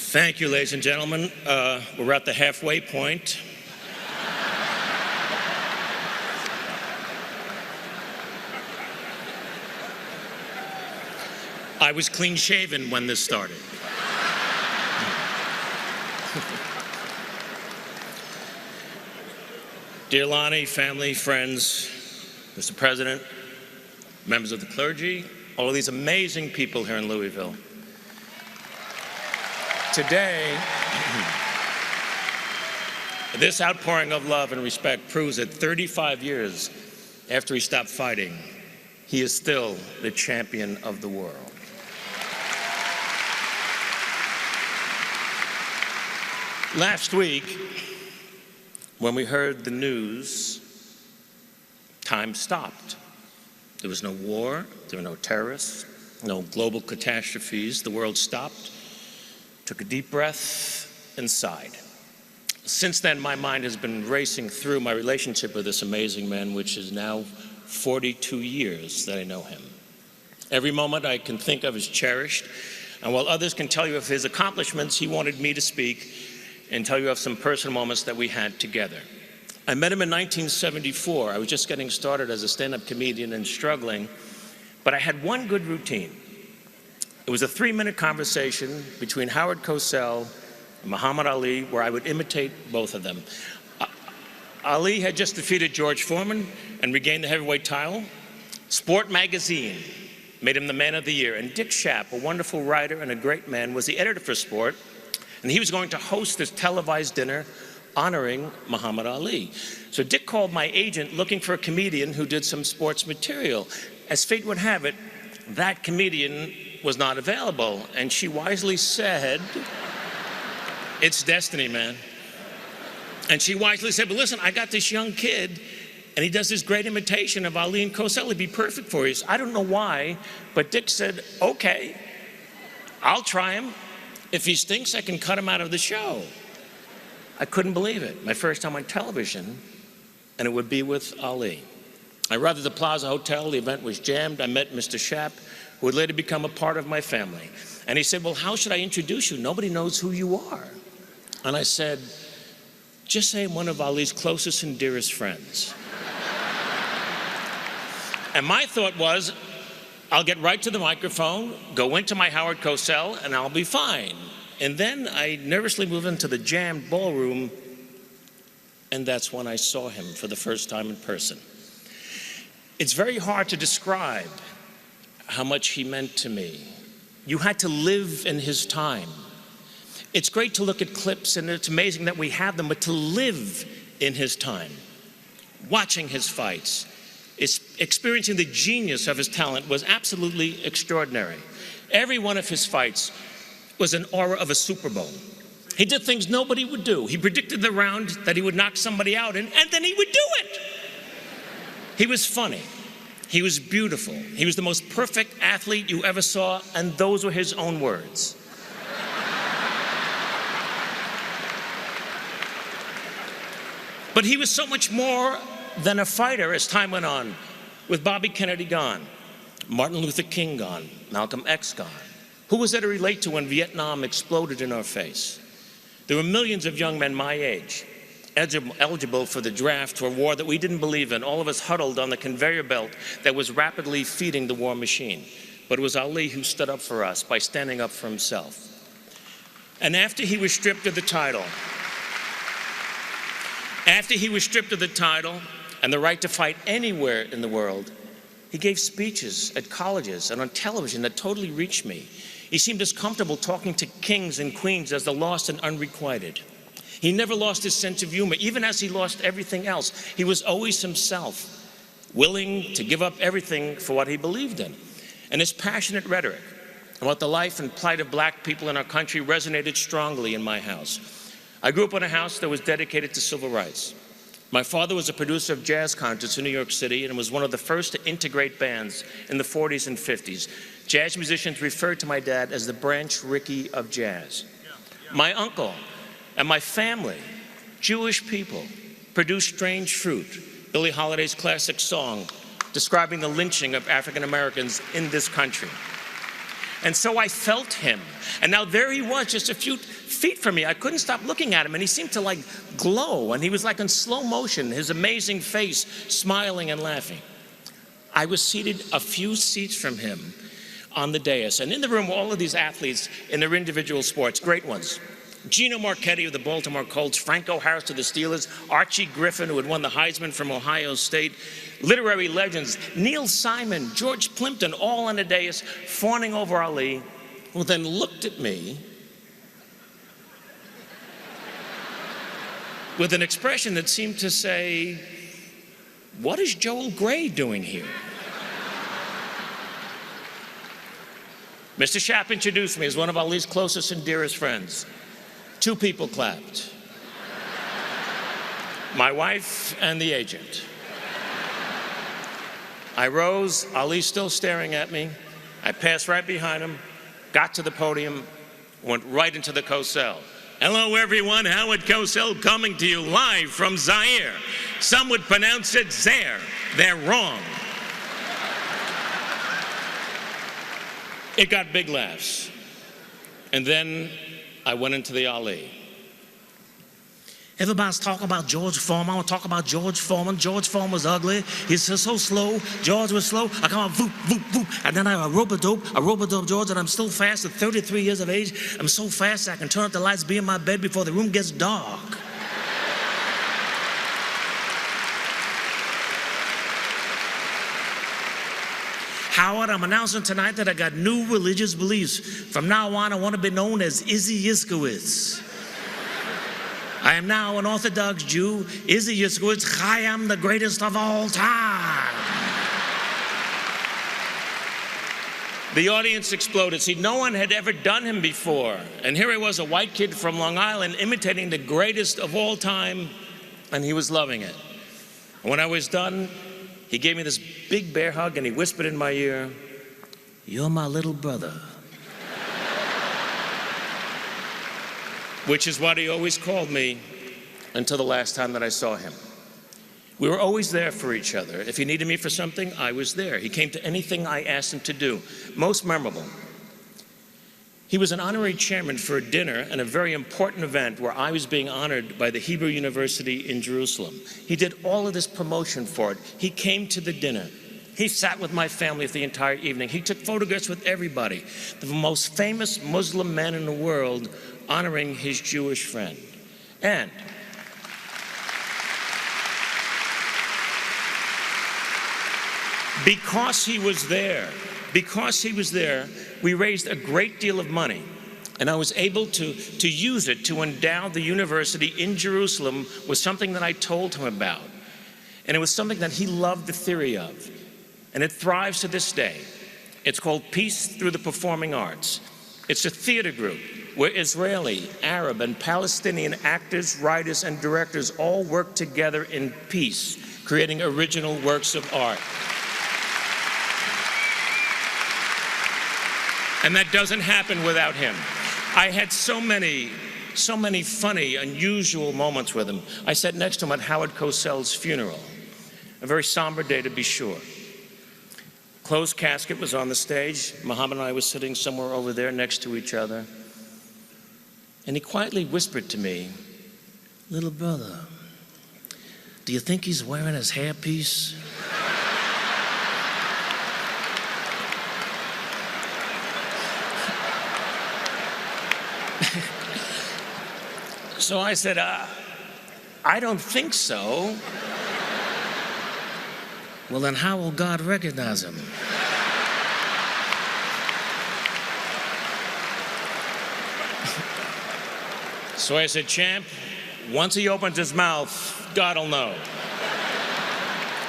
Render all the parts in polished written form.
Thank you, ladies and gentlemen. We're at the halfway point. I was clean-shaven when this started. Dear Lonnie, family, friends, Mr. President, members of the clergy, all of these amazing people here in Louisville. Today, this outpouring of love and respect proves that 35 years after he stopped fighting, he is still the champion of the world. Last week, when we heard the news, time stopped. There was no war, there were no terrorists, no global catastrophes. The world stopped, took a deep breath, and sighed. Since then, my mind has been racing through my relationship with this amazing man, which is now 42 years that I know him. Every moment I can think of is cherished, and while others can tell you of his accomplishments, he wanted me to speak and tell you of some personal moments that we had together. I met him in 1974. I was just getting started as a stand-up comedian and struggling, but I had one good routine. It was a 3-minute conversation between Howard Cosell and Muhammad Ali, where I would imitate both of them. Ali had just defeated George Foreman and regained the heavyweight title. Sport magazine made him the man of the year, and Dick Schaap, a wonderful writer and a great man, was the editor for Sport, and he was going to host this televised dinner honoring Muhammad Ali. So Dick called my agent looking for a comedian who did some sports material. As fate would have it, that comedian was not available, and she wisely said, "It's destiny, man." And she wisely said, "But listen, I got this young kid, and he does this great imitation of Ali and Cosell. He'd be perfect for you." So I don't know why, but Dick said, "Okay, I'll try him. If he stinks, I can cut him out of the show." I couldn't believe it. My first time on television, and it would be with Ali. I arrived at the Plaza Hotel. The event was jammed. I met Mr. Schaap, who would later become a part of my family. And he said, "Well, how should I introduce you? Nobody knows who you are." And I said, "Just say I'm one of Ali's closest and dearest friends." And my thought was, I'll get right to the microphone, go into my Howard Cosell, and I'll be fine. And then I nervously moved into the jammed ballroom, and that's when I saw him for the first time in person. It's very hard to describe how much he meant to me. You had to live in his time. It's great to look at clips, and it's amazing that we have them, but to live in his time, watching his fights, experiencing the genius of his talent was absolutely extraordinary. Every one of his fights was an aura of a Super Bowl. He did things nobody would do. He predicted the round that he would knock somebody out in, and then he would do it. He was funny. He was beautiful. He was the most perfect athlete you ever saw, and those were his own words. But he was so much more than a fighter as time went on. With Bobby Kennedy gone, Martin Luther King gone, Malcolm X gone. Who was there to relate to when Vietnam exploded in our face? There were millions of young men my age, eligible for the draft for a war that we didn't believe in, all of us huddled on the conveyor belt that was rapidly feeding the war machine. But it was Ali who stood up for us by standing up for himself. And after he was stripped of the title, and the right to fight anywhere in the world, he gave speeches at colleges and on television that totally reached me. He seemed as comfortable talking to kings and queens as the lost and unrequited. He never lost his sense of humor, even as he lost everything else. He was always himself, willing to give up everything for what he believed in. And his passionate rhetoric about the life and plight of black people in our country resonated strongly in my house. I grew up in a house that was dedicated to civil rights. My father was a producer of jazz concerts in New York City and was one of the first to integrate bands in the 40s and 50s. Jazz musicians referred to my dad as the Branch Rickey of jazz. My uncle and my family, Jewish people, produced Strange Fruit, Billie Holiday's classic song describing the lynching of African Americans in this country. And so I felt him. And now there he was, just a few feet from me. I couldn't stop looking at him, and he seemed to like glow, and he was like in slow motion, his amazing face, smiling and laughing. I was seated a few seats from him on the dais, and in the room were all of these athletes in their individual sports, great ones. Gino Marchetti of the Baltimore Colts, Franco Harris of the Steelers, Archie Griffin, who had won the Heisman from Ohio State, literary legends, Neil Simon, George Plimpton, all on the dais, fawning over Ali, who then looked at me with an expression that seemed to say, "What is Joel Grey doing here?" Mr. Shapp introduced me as one of Ali's closest and dearest friends. 2 people clapped. My wife and the agent. I rose, Ali still staring at me. I passed right behind him, got to the podium, went right into the Cosell. Hello everyone, Howard Cosell coming to you live from Zaire. Some would pronounce it Zaire. They're wrong. It got big laughs. And then I went into the Ali. Everybody's talking about George Foreman. I want to talk about George Foreman. George Foreman was ugly. He's so slow. George was slow. I come on, voop, voop, voop. And then I rope-a-dope George, and I'm still fast at 33 years of age. I'm so fast I can turn up the lights, be in my bed before the room gets dark. Howard, I'm announcing tonight that I got new religious beliefs. From now on, I want to be known as Izzy Yiskowitz. I am now an Orthodox Jew. Izzy Yiskowitz, I am the greatest of all time. The audience exploded. See, no one had ever done him before. And here he was, a white kid from Long Island, imitating the greatest of all time, and he was loving it. And when I was done, he gave me this big bear hug, and he whispered in my ear, "You're my little brother." Which is what he always called me until the last time that I saw him. We were always there for each other. If he needed me for something, I was there. He came to anything I asked him to do. Most memorable, he was an honorary chairman for a dinner and a very important event where I was being honored by the Hebrew University in Jerusalem. He did all of this promotion for it. He came to the dinner. He sat with my family for the entire evening. He took photographs with everybody. The most famous Muslim man in the world honoring his Jewish friend. And because he was there, we raised a great deal of money, and I was able to use it to endow the university in Jerusalem with something that I told him about. And it was something that he loved the theory of, and it thrives to this day. It's called Peace Through the Performing Arts. It's a theater group where Israeli, Arab, and Palestinian actors, writers, and directors all work together in peace, creating original works of art. And that doesn't happen without him. I had so many funny, unusual moments with him. I sat next to him at Howard Cosell's funeral, a very somber day to be sure. Closed casket was on the stage. Muhammad and I were sitting somewhere over there next to each other. And he quietly whispered to me, "Little brother, do you think he's wearing his hairpiece?" So I said, "I don't think so." "Well, then how will God recognize him?" So I said, "Champ, once he opens his mouth, God will know."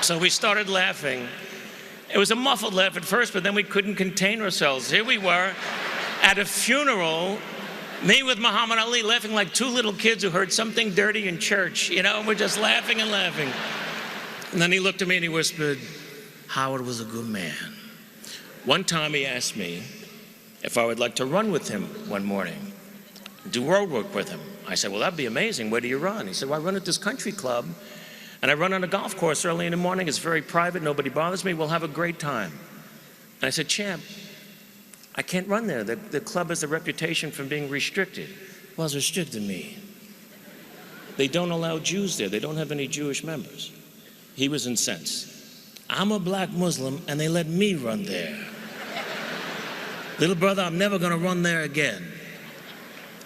So we started laughing. It was a muffled laugh at first, but then we couldn't contain ourselves. Here we were at a funeral, me with Muhammad Ali, laughing like 2 little kids who heard something dirty in church. You know, we're just laughing and laughing. And then he looked at me and he whispered, "Howard was a good man." One time he asked me if I would like to run with him one morning, do road work with him. I said, "Well, that'd be amazing. Where do you run?" He said, "Well, I run at this country club, and I run on a golf course early in the morning. It's very private. Nobody bothers me. We'll have a great time." And I said, "Champ, I can't run there. The club has a reputation for being restricted. Well, it's restricted me. They don't allow Jews there. They don't have any Jewish members. He was incensed. I'm a black Muslim, and they let me run there. Little brother, I'm never going to run there again.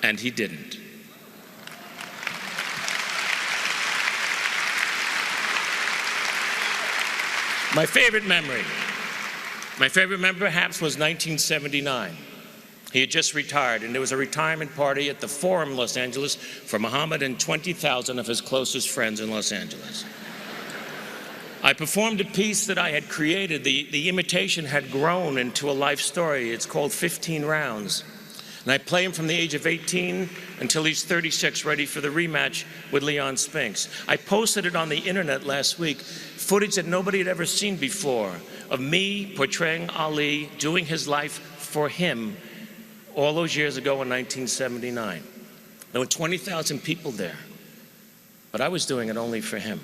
And he didn't. My favorite memory perhaps was 1979. He had just retired, and there was a retirement party at the Forum, Los Angeles, for Muhammad and 20,000 of his closest friends in Los Angeles. I performed a piece that I had created. The imitation had grown into a life story. It's called 15 Rounds. And I play him from the age of 18 until he's 36, ready for the rematch with Leon Spinks. I posted it on the internet last week, footage that nobody had ever seen before of me portraying Ali, doing his life for him all those years ago in 1979. There were 20,000 people there, but I was doing it only for him.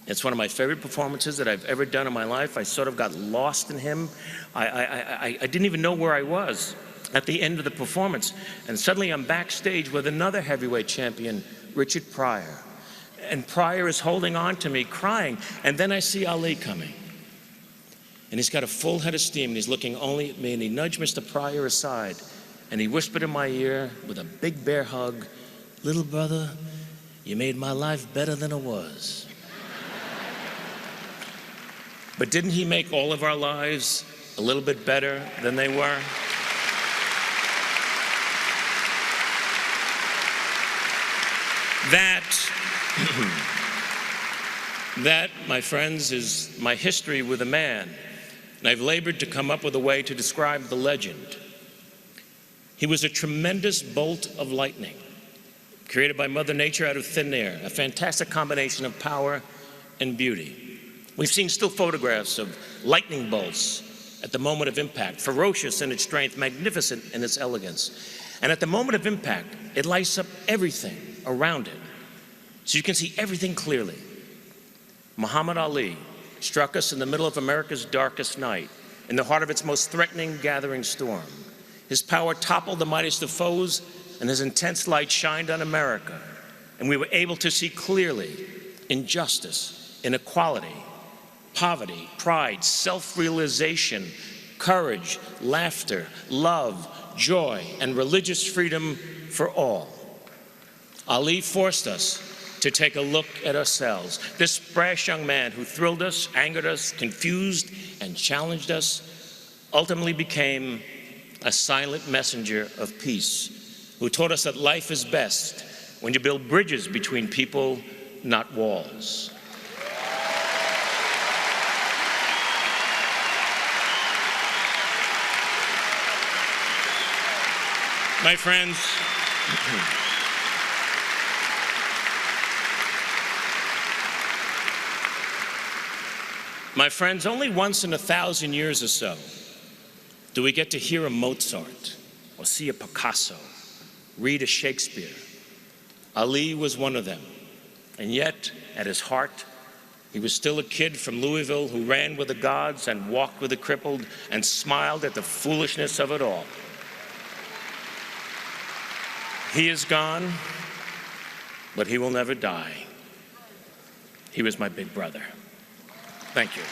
It's one of my favorite performances that I've ever done in my life. I sort of got lost in him. I didn't even know where I was at the end of the performance. And suddenly I'm backstage with another heavyweight champion, Richard Pryor. And Pryor is holding on to me, crying. And then I see Ali coming. And he's got a full head of steam, and he's looking only at me, and he nudged Mr. Pryor aside, and he whispered in my ear with a big bear hug, "Little brother, you made my life better than it was." But didn't he make all of our lives a little bit better than they were? That, my friends, is my history with a man. And I've labored to come up with a way to describe the legend. He was a tremendous bolt of lightning, created by Mother Nature out of thin air, a fantastic combination of power and beauty. We've seen still photographs of lightning bolts at the moment of impact, ferocious in its strength, magnificent in its elegance. And at the moment of impact, it lights up everything around it, so you can see everything clearly. Muhammad Ali struck us in the middle of America's darkest night, in the heart of its most threatening gathering storm. His power toppled the mightiest of foes, and his intense light shined on America. And we were able to see clearly injustice, inequality, poverty, pride, self-realization, courage, laughter, love, joy, and religious freedom for all. Ali forced us to take a look at ourselves. This brash young man who thrilled us, angered us, confused, and challenged us ultimately became a silent messenger of peace, who taught us that life is best when you build bridges between people, not walls. My friends, only once in 1,000 years or so do we get to hear a Mozart or see a Picasso, read a Shakespeare. Ali was one of them, and yet, at his heart, he was still a kid from Louisville who ran with the gods and walked with the crippled and smiled at the foolishness of it all. He is gone, but he will never die. He was my big brother. Thank you.